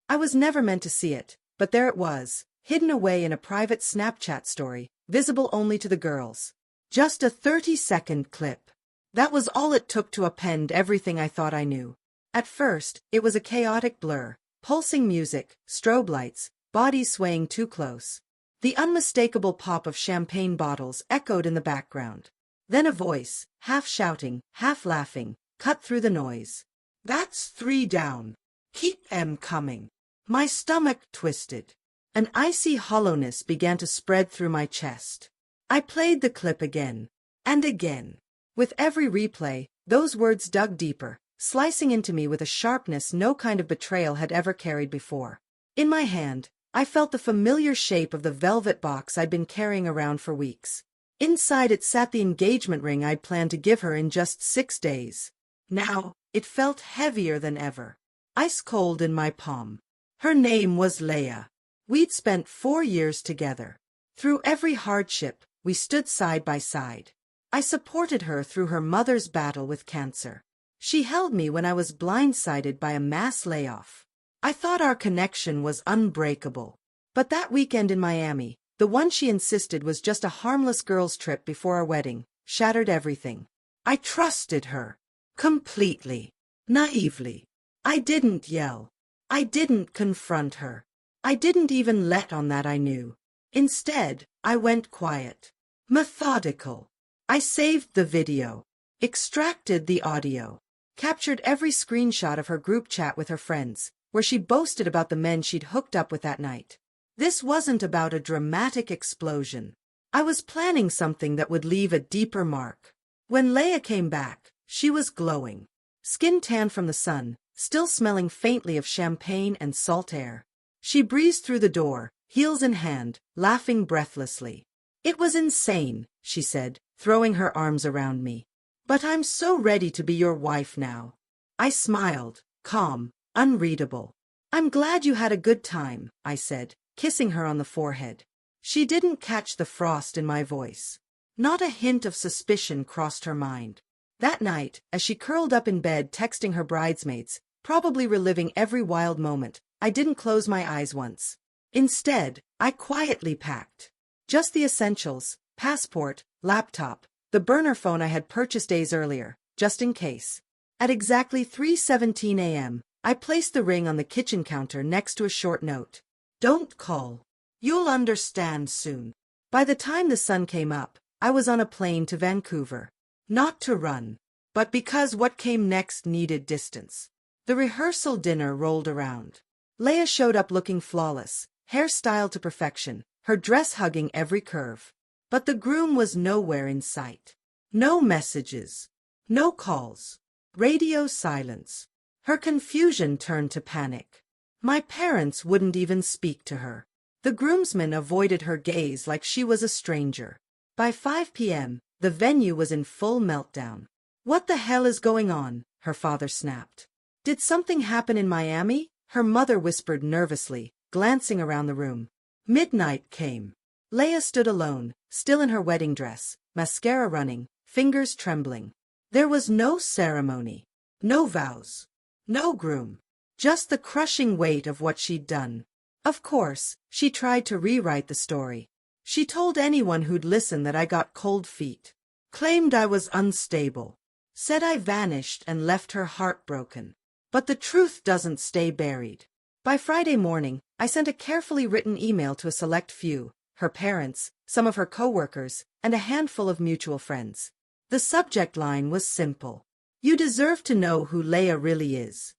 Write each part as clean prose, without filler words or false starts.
I was never meant to see it, but there it was, hidden away in a private Snapchat story, visible only to the girls. Just a 30-second clip. That was all it took to append everything I thought I knew. At first, it was a chaotic blur, pulsing music, strobe lights, bodies swaying too close. The unmistakable pop of champagne bottles echoed in the background. Then a voice, half shouting, half laughing, cut through the noise. "That's 3 down. Keep 'em coming." My stomach twisted. An icy hollowness began to spread through my chest. I played the clip again. And again. With every replay, those words dug deeper, slicing into me with a sharpness no kind of betrayal had ever carried before. In my hand, I felt the familiar shape of the velvet box I'd been carrying around for weeks. Inside it sat the engagement ring I'd planned to give her in just 6 days. Now, it felt heavier than ever. Ice cold in my palm. Her name was Leah. We'd spent 4 years together. Through every hardship, we stood side by side. I supported her through her mother's battle with cancer. She held me when I was blindsided by a mass layoff. I thought our connection was unbreakable. But that weekend in Miami, the one she insisted was just a harmless girls' trip before our wedding, shattered everything. I trusted her. Completely. Naively. I didn't yell. I didn't confront her. I didn't even let on that I knew. Instead, I went quiet. Methodical. I saved the video. Extracted the audio. Captured every screenshot of her group chat with her friends, where she boasted about the men she'd hooked up with that night. This wasn't about a dramatic explosion. I was planning something that would leave a deeper mark. When Leah came back, she was glowing. Skin tan from the sun, still smelling faintly of champagne and salt air. She breezed through the door, heels in hand, laughing breathlessly. "It was insane," she said, throwing her arms around me. "But I'm so ready to be your wife now." I smiled, calm, unreadable. "I'm glad you had a good time," I said, kissing her on the forehead. She didn't catch the frost in my voice. Not a hint of suspicion crossed her mind. That night, as she curled up in bed texting her bridesmaids, probably reliving every wild moment, I didn't close my eyes once. Instead, I quietly packed. Just the essentials: passport, laptop, the burner phone I had purchased days earlier, just in case. At exactly 3:17 a.m., I placed the ring on the kitchen counter next to a short note. "Don't call. You'll understand soon." By the time the sun came up, I was on a plane to Vancouver. Not to run, but because what came next needed distance. The rehearsal dinner rolled around. Leah showed up looking flawless, hair styled to perfection, her dress hugging every curve. But the groom was nowhere in sight. No messages. No calls. Radio silence. Her confusion turned to panic. My parents wouldn't even speak to her. The groomsmen avoided her gaze like she was a stranger. By 5 p.m., the venue was in full meltdown. "What the hell is going on?" her father snapped. "Did something happen in Miami?" her mother whispered nervously, glancing around the room. Midnight came. Leah stood alone, still in her wedding dress, mascara running, fingers trembling. There was no ceremony. No vows. No groom. Just the crushing weight of what she'd done. Of course, she tried to rewrite the story. She told anyone who'd listen that I got cold feet. Claimed I was unstable. Said I vanished and left her heartbroken. But the truth doesn't stay buried. By Friday morning, I sent a carefully written email to a select few, her parents, some of her coworkers, and a handful of mutual friends. The subject line was simple. "You deserve to know who Leah really is."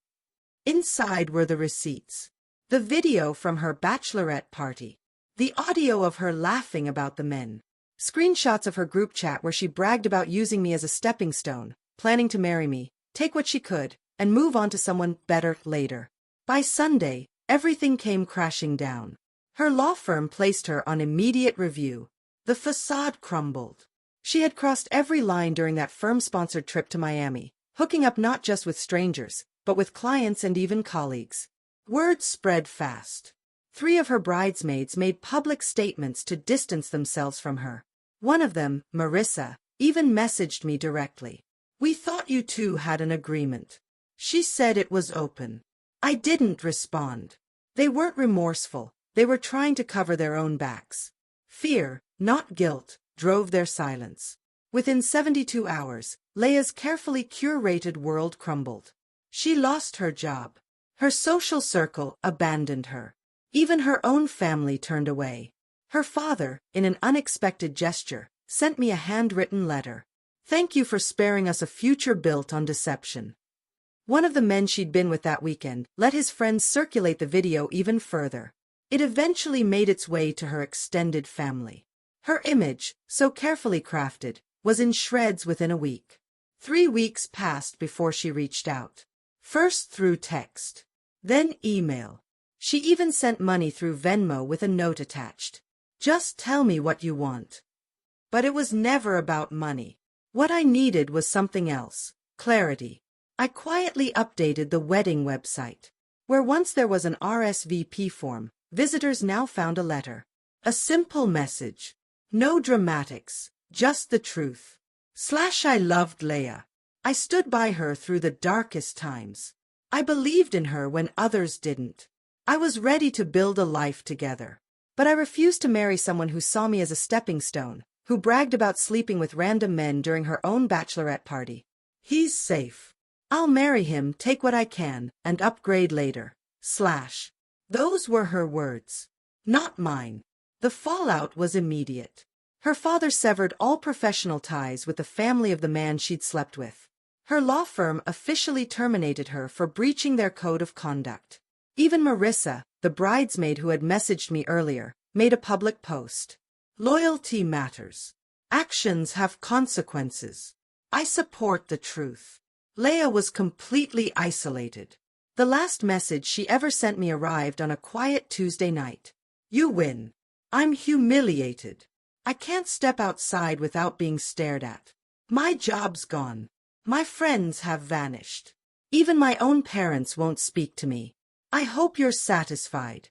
Inside were the receipts. The video from her bachelorette party. The audio of her laughing about the men. Screenshots of her group chat where she bragged about using me as a stepping stone, planning to marry me, take what she could, and move on to someone better later. By Sunday, everything came crashing down. Her law firm placed her on immediate review. The facade crumbled. She had crossed every line during that firm-sponsored trip to Miami, hooking up not just with strangers, but with clients and even colleagues. Word spread fast. 3 of her bridesmaids made public statements to distance themselves from her. One of them, Marissa, even messaged me directly. "We thought you two had an agreement." She said it was open. I didn't respond. They weren't remorseful, they were trying to cover their own backs. Fear, not guilt, drove their silence. Within 72 hours, Leia's carefully curated world crumbled. She lost her job. Her social circle abandoned her. Even her own family turned away. Her father, in an unexpected gesture, sent me a handwritten letter. "Thank you for sparing us a future built on deception." One of the men she'd been with that weekend let his friends circulate the video even further. It eventually made its way to her extended family. Her image, so carefully crafted, was in shreds within a week. 3 weeks passed before she reached out. First through text, then email. She even sent money through Venmo with a note attached. "Just tell me what you want." But it was never about money. What I needed was something else: clarity. I quietly updated the wedding website. Where once there was an RSVP form, visitors now found a letter. A simple message. No dramatics, just the truth. I loved Leia. I stood by her through the darkest times. I believed in her when others didn't. I was ready to build a life together. But I refused to marry someone who saw me as a stepping stone, who bragged about sleeping with random men during her own bachelorette party. "He's safe. I'll marry him, take what I can, and upgrade later." Those were her words, not mine. The fallout was immediate. Her father severed all professional ties with the family of the man she'd slept with. Her law firm officially terminated her for breaching their code of conduct. Even Marissa, the bridesmaid who had messaged me earlier, made a public post. "Loyalty matters. Actions have consequences. I support the truth." Leia was completely isolated. The last message she ever sent me arrived on a quiet Tuesday night. "You win. I'm humiliated. I can't step outside without being stared at. My job's gone. My friends have vanished. Even my own parents won't speak to me. I hope you're satisfied."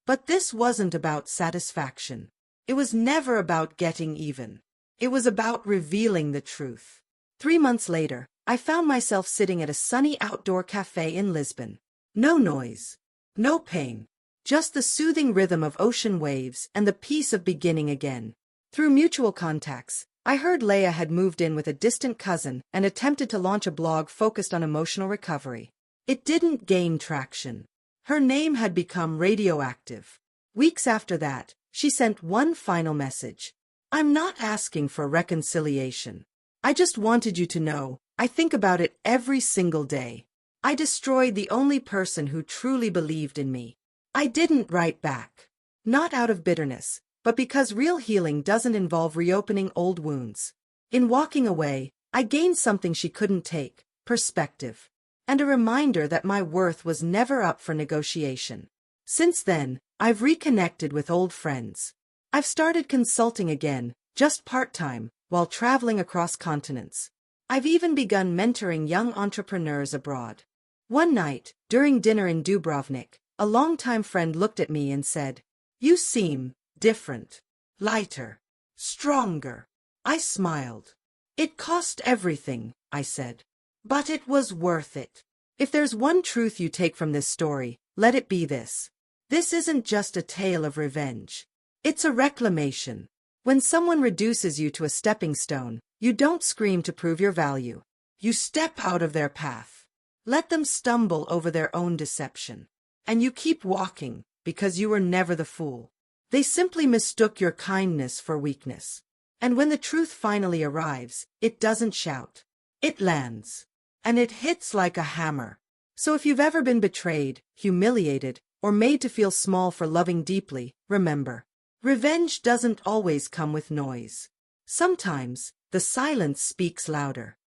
But this wasn't about satisfaction. It was never about getting even. It was about revealing the truth. 3 months later, I found myself sitting at a sunny outdoor cafe in Lisbon. No noise. No pain. Just the soothing rhythm of ocean waves and the peace of beginning again. Through mutual contacts, I heard Leia had moved in with a distant cousin and attempted to launch a blog focused on emotional recovery. It didn't gain traction. Her name had become radioactive. Weeks after that, she sent one final message. "I'm not asking for reconciliation. I just wanted you to know, I think about it every single day. I destroyed the only person who truly believed in me." I didn't write back. Not out of bitterness, but because real healing doesn't involve reopening old wounds. In walking away, I gained something she couldn't take: perspective. And a reminder that my worth was never up for negotiation. Since then, I've reconnected with old friends. I've started consulting again, just part-time, while traveling across continents. I've even begun mentoring young entrepreneurs abroad. One night, during dinner in Dubrovnik, a longtime friend looked at me and said, "You seem different, lighter, stronger." I smiled. "It cost everything," I said. "But it was worth it." If there's one truth you take from this story, let it be this. This isn't just a tale of revenge. It's a reclamation. When someone reduces you to a stepping stone, you don't scream to prove your value. You step out of their path. Let them stumble over their own deception. And you keep walking, because you were never the fool. They simply mistook your kindness for weakness. And when the truth finally arrives, it doesn't shout. It lands. And it hits like a hammer. So if you've ever been betrayed, humiliated, or made to feel small for loving deeply, remember, revenge doesn't always come with noise. Sometimes, the silence speaks louder.